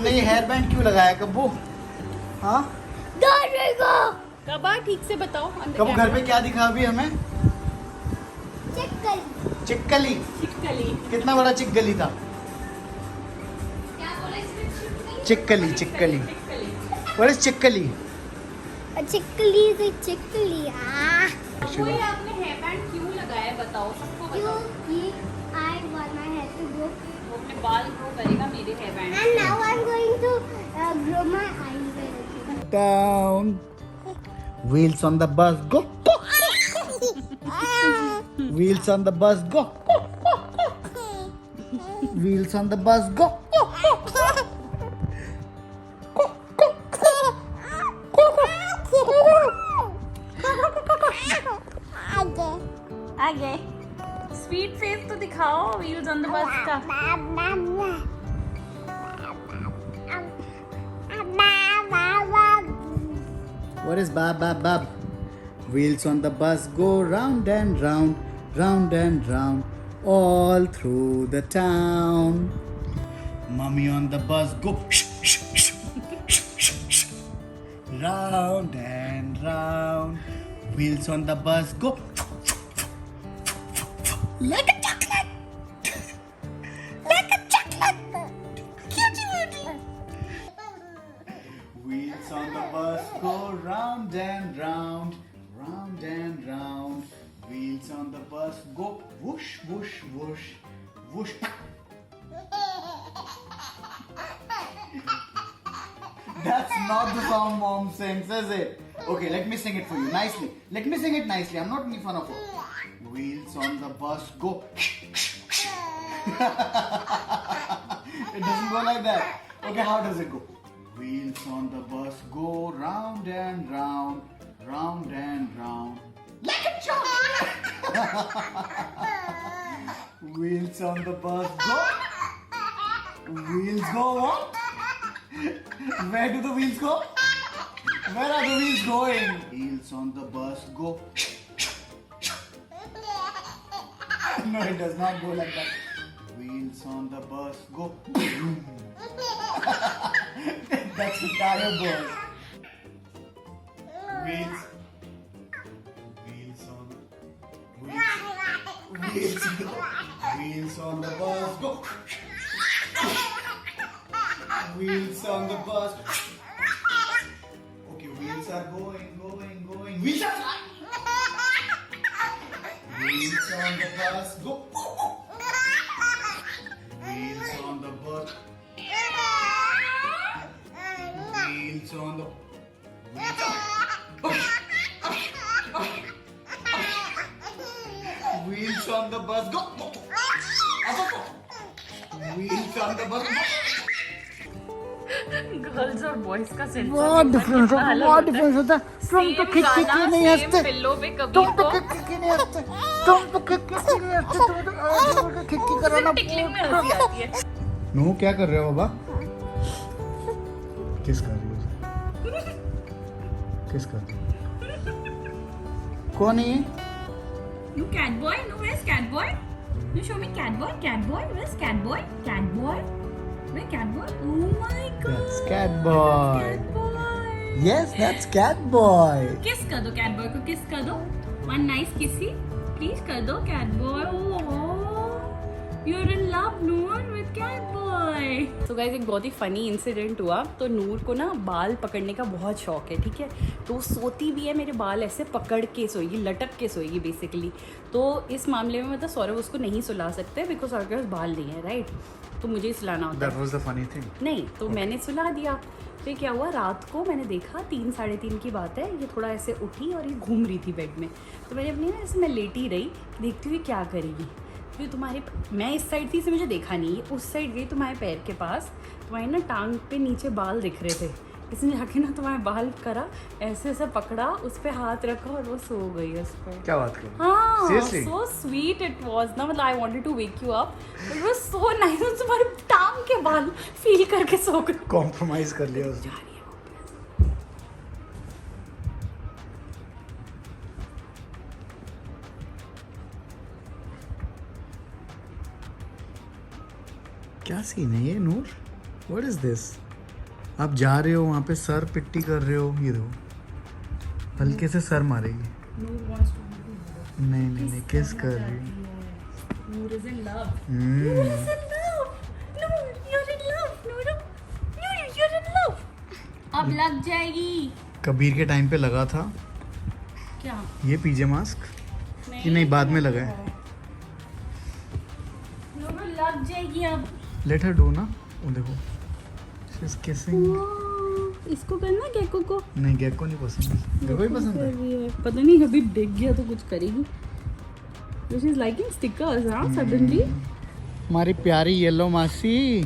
तुमने ये hair band क्यों लगाया कब्बू? हाँ कबा ठीक से बताओ। कब्बू घर पे क्या दिखा अभी हमें? चिक्कली। चिकली। कितना बड़ा चिक्कली था? चिक्कली चिक्कली। What is चिक्कली? चिकली से चिकली कोई आपने हेयर बैंड क्यों लगाया है बताओ, सबको बताओ। क्योंकि I want my hair to grow वो अपने बाल ग्रो करेगा मेरे hair band. and now I'm going to grow my eyes. Down. Wheels on the bus go. Wheels on the bus go. Wheels on the bus go. आगे sweet face तो दिखाओ wheels on the bus का। What is bab bab bab? Wheels on the bus go round and round, round and round, all through the town. Mummy on the bus go round and round. Wheels on the bus go like a chocolate, like a chocolate. Wheels on the bus go round and round, round and round. Wheels on the bus go whoosh, whoosh, whoosh, whoosh. That's not the song mom sings, is it? Okay, let me sing it for you nicely. Let me sing it nicely. I'm not making fun of her. Wheels on the bus go. It doesn't go like that. Okay, how does it go? Wheels on the bus go round and round, round and round. Like a chocolate. Wheels on the bus go. Wheels go what? Where do the wheels go? Where are the wheels going? Wheels on the bus go. No, it does not go like that. Wheels on the bus go. That's the tire boy. Wheels. Wheels on. Wheels. Wheels on the bus go. Wheels on the bus. Okay, wheels are going, going, going. Wheels are flying. Wheels on the bus go. Wheels on the bus. Wheels on the. Wheels on the bus go. Wheels on the bus go. Girls और boys का sense बहुत difference होता है, बहुत difference होता है। तुम तो खिक खिक के नहीं हंसते, पिल्लो पे कभी तुम तो खिक खिक के नहीं हंसते, तुम तो खिक खिक के नहीं हंसते, तुम तो खिक खिक कराना। टिकलिंग में हंसी आती है। नू क्या कर रहे हो बाबा? किस कर रही हो? किस कर रही हो? कौन है ये? You cat boy? No, where's cat boy? You show me cat boy. Cat boy, where's cat boy? Cat boy, where cat boy? Oh my god. That's cat boy. Cat boy. Yes, that's cat boy. किस कर दो cat boy को, किस कर दो. One nice kissy, please कर दो cat boy. Oh, you're in love, Noor, with cat boy. So guys, एक बहुत ही फनी इंसिडेंट हुआ। तो नूर को ना बाल पकड़ने का बहुत शौक है, ठीक है। तो सोती भी है, मेरे बाल ऐसे पकड़ के सोएगी, लटक के सोएगी बेसिकली। तो इस मामले में मतलब सौरभ उसको नहीं सुला सकते बिकॉज सौरभ के पास बाल नहीं है, राइट। तो मुझे ही सुलाना होता है। That was the funny thing. नहीं तो मैंने सुला दिया। फिर क्या हुआ, रात को मैंने देखा 3 साढ़े 3 की बात है, ये थोड़ा ऐसे उठी और ये घूम रही थी बेड में। तो मैंने अपनी ना ऐसे मैं लेटी रही, देखती हुई क्या करेगी। फिर मैं इस साइड थी, इसे मुझे देखा नहीं, उस साइड गई तुम्हारे पैर के पास, तुम्हारी ना टांग पे नीचे बाल दिख रहे थे। इसने जाके ना तुम्हारे बाल करा, ऐसे ऐसे पकड़ा, उस पर हाथ रखा और वो सो गई उस पर। क्या बात कर? हाँ, Seriously? so sweet it was ना, मतलब I wanted to wake you up, but it was so nice। तुम्हारे टांग के बाल फील करके सो गई। कॉम्प्रोमाइज कर लिया उसने। क्या सीन है ये नूर? What is this? आप जा रहे हो वहाँ पे सर पिट्टी कर रहे हो, ये देखो हल्के से सर मारेगी। नहीं किस कर रही है। Noor is in love. Hmm, Noor is in love. Noor, you're in love. Noor, you're in love. अब लग जाएगी। कबीर के टाइम पे लगा था क्या? ये पीजे मास्क कि नहीं बाद में लगा है। नूर लग जाएगी अब। लेट हर डू ना, वो देखो शी इज किसिंग। इसको करना गेको को? नहीं गेको नहीं पसंद, गेको ही पसंद कर है। रही है। पता नहीं अभी दिख गया तो कुछ करेगी। She is liking stickers, huh? Suddenly. हमारी प्यारी येलो मासी,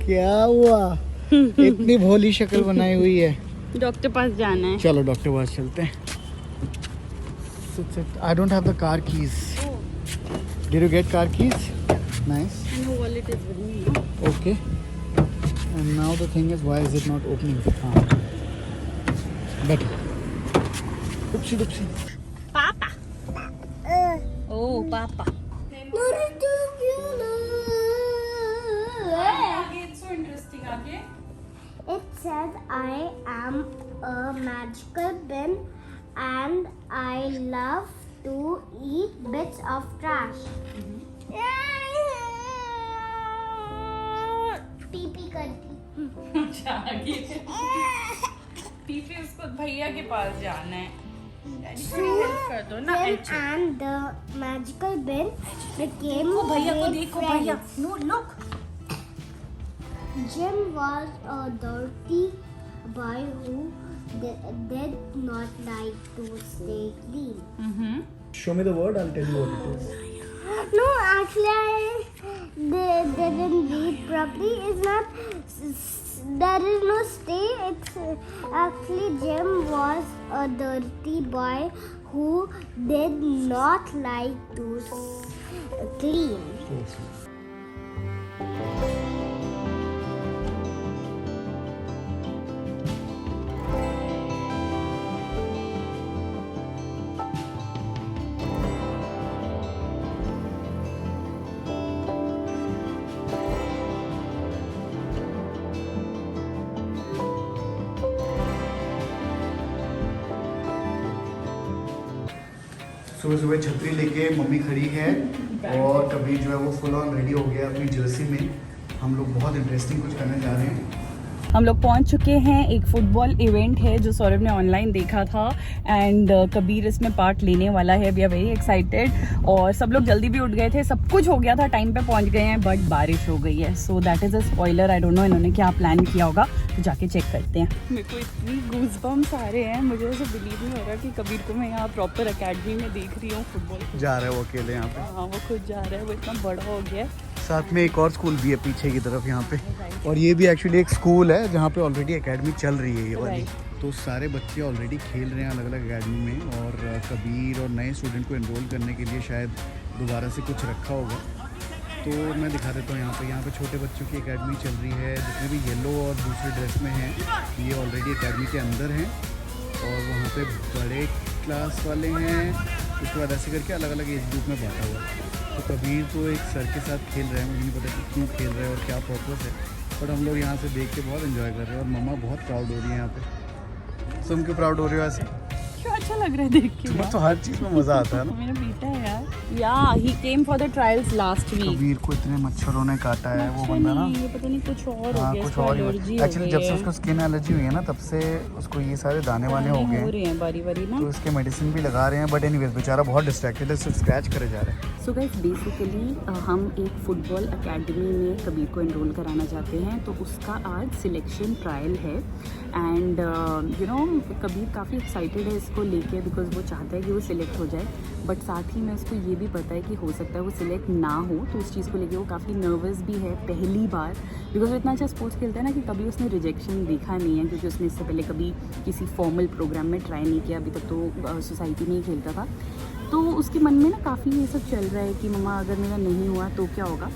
क्या हुआ? इतनी भोली शक्ल बनाई हुई है। डॉक्टर पास जाना है। चलो डॉक्टर के पास चलते हैं। I don't have the car keys. Did you get car keys? Nice. No wallet is with me. Okay. And now the thing is, why is it not opening? हाँ. Better. Dupsi. Papa. Oh, Papa. Noor is too cute. It's so interesting. आगे. It says I am a magical bin and I love to eat bits of trash. P करती। अच्छा आगे। PP उसको भैया के पास जाना है। डैडी को हेल्प कर दो ना। Jim and the magical bin became देखो भैया को great देखो friends. भैया। No, look. Jim was a dirty boy who did not like to stay clean. Show me the word. I'll tell you what it is. No, actually, they didn't read properly. It's not. There is no stay. It's actually Jim was a dirty boy who did not like to clean. सुबह सुबह छतरी लेके mummy खड़ी है और कबीर जो है वो फुल ऑन रेडी हो गया अपनी जर्सी में। हम लोग बहुत इंटरेस्टिंग कुछ करने जा रहे हैं। हम लोग पहुंच चुके हैं। एक फुटबॉल इवेंट है जो सौरभ ने ऑनलाइन देखा था एंड कबीर इसमें पार्ट लेने वाला है। वी आर वेरी एक्साइटेड और सब लोग जल्दी भी उठ गए थे, सब कुछ हो गया था, टाइम पे पहुंच गए हैं, बट बारिश हो गई है। So that is a spoiler. I don't know इन्होंने क्या प्लान किया होगा, तो जाके चेक करते हैं। मेरे को इतनी गूज़बम्स आ रहे हैं, मुझे ऐसे बिलीव नहीं हो रहा कि कबीर को मैं यहाँ प्रॉपर अकेडमी में देख रही हूँ फुटबॉल। जा रहा है वो अकेले यहाँ पे। हाँ वो खुद जा रहा है, वो इतना बड़ा हो गया है। साथ में एक और स्कूल भी है पीछे की तरफ यहाँ पे, और ये भी एक्चुअली एक स्कूल है जहाँ पे ऑलरेडी एकेडमी चल रही है ये वाली। तो सारे बच्चे ऑलरेडी खेल रहे हैं अलग अलग एकेडमी में, और कबीर और नए स्टूडेंट को एनरोल करने के लिए शायद दोबारा से कुछ रखा होगा। तो मैं दिखा देता हूँ यहाँ पे छोटे बच्चों की एकेडमी चल रही है। जितने भी येलो और दूसरे ड्रेस में हैं ये ऑलरेडी एकेडमी के अंदर हैं, और वहाँ पे बड़े क्लास वाले हैं। उसके बाद ऐसे करके अलग अलग एज ग्रुप में बांटा हुआ है। तो कबीर तो एक सर के साथ खेल रहे हैं, मुझे नहीं पता कि क्यों खेल रहे हैं और क्या पर्पस है, बट हम लोग यहाँ से देख के बहुत एंजॉय कर रहे हैं। और मम्मा बहुत प्राउड हो रही है यहाँ पे। तुम क्यों प्राउड हो रही हो ऐसे? क्यों अच्छा लग रहा है देख के। तुम्हें तो हर चीज़ में मज़ा आता है ना। मेरा बेटा है यार। Yeah he came for the trials last week. Kabir को इतने मच्छरों ने काटा है वो बंदा ना। ये पता नहीं कुछ और हो हाँ गया, कुछ इसको और एलर्जी हो एक्चुअली जब गई से है। उसको स्किन एलर्जी हुई है ना, तब से उसको ये सारे दाने वाने हो गए हो हैं। रहे हैं बारी बारी ना। तो इसके मेडिसिन भी लगा रहे हैं, बट एनीवेज बेचारा बहुत डिस्ट्रैक्टेड है, सिर्फ स्क्रैच करे जा रहे हैं। सो गाइस बेसिकली हम एक फुटबॉल एकेडमी में कबीर को एनरोल कराना चाहते हैं, तो उसका आज सिलेक्शन ट्रायल है। एंड यू नो कबीर काफ़ी एक्साइटेड है इसको लेके, बिकॉज वो चाहता है कि वो सिलेक्ट हो जाए, बट साथ ही में उसको ये भी पता है कि हो सकता है वो सिलेक्ट ना हो। तो उस चीज़ को लेके वो काफ़ी नर्वस भी है पहली बार, बिकॉज वो इतना अच्छा स्पोर्ट्स खेलता है ना कि कभी उसने रिजेक्शन देखा नहीं है, क्योंकि उसने इससे पहले कभी किसी फॉर्मल प्रोग्राम में ट्राई नहीं किया। अभी तक तो सोसाइटी में ही खेलता था। तो उसके मन में ना काफ़ी ये सब चल रहा है कि मम्मा अगर मेरा नहीं हुआ तो क्या होगा।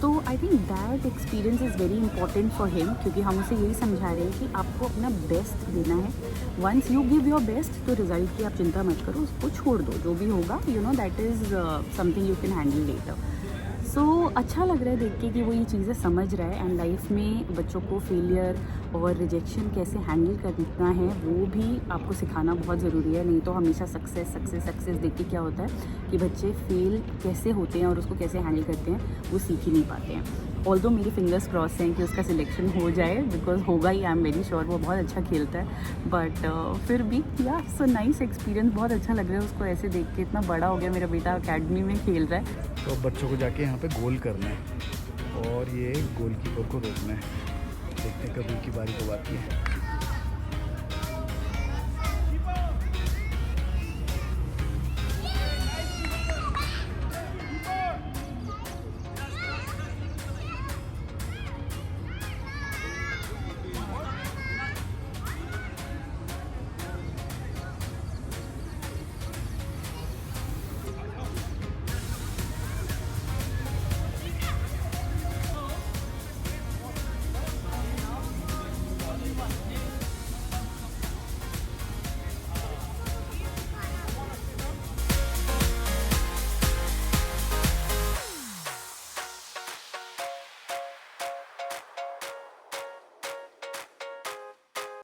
तो I think that experience is very important for him, क्योंकि हम उसे यही समझा रहे हैं कि आपको अपना बेस्ट देना है। Once you give your best तो रिजल्ट की आप चिंता मत करो, उसको छोड़ दो, जो भी होगा you know that is something you can handle later. So अच्छा लग रहा है देख के कि वो ये चीज़ें समझ रहा है, एंड लाइफ में बच्चों को फेलियर और रिजेक्शन कैसे हैंडल करना है वो भी आपको सिखाना बहुत ज़रूरी है। नहीं तो हमेशा सक्सेस सक्सेस सक्सेस देख के क्या होता है कि बच्चे फेल कैसे होते हैं और उसको कैसे हैंडल करते हैं वो सीख ही नहीं पाते हैं। ऑल्दो मेरे फिंगर्स क्रॉस हैं कि उसका सिलेक्शन हो जाए, बिकॉज होगा ही, आई एम वेरी श्योर, वो बहुत अच्छा खेलता है। बट फिर भी या सो नाइस एक्सपीरियंस, बहुत अच्छा लग रहा है उसको ऐसे देख के। इतना बड़ा हो गया मेरा बेटा, अकेडमी में खेल रहा है। तो अब बच्चों को जाके यहाँ पे गोल करना है और ये गोलकीपर को रोकना है। देखते हैं कब उनकी बारी कब आती है।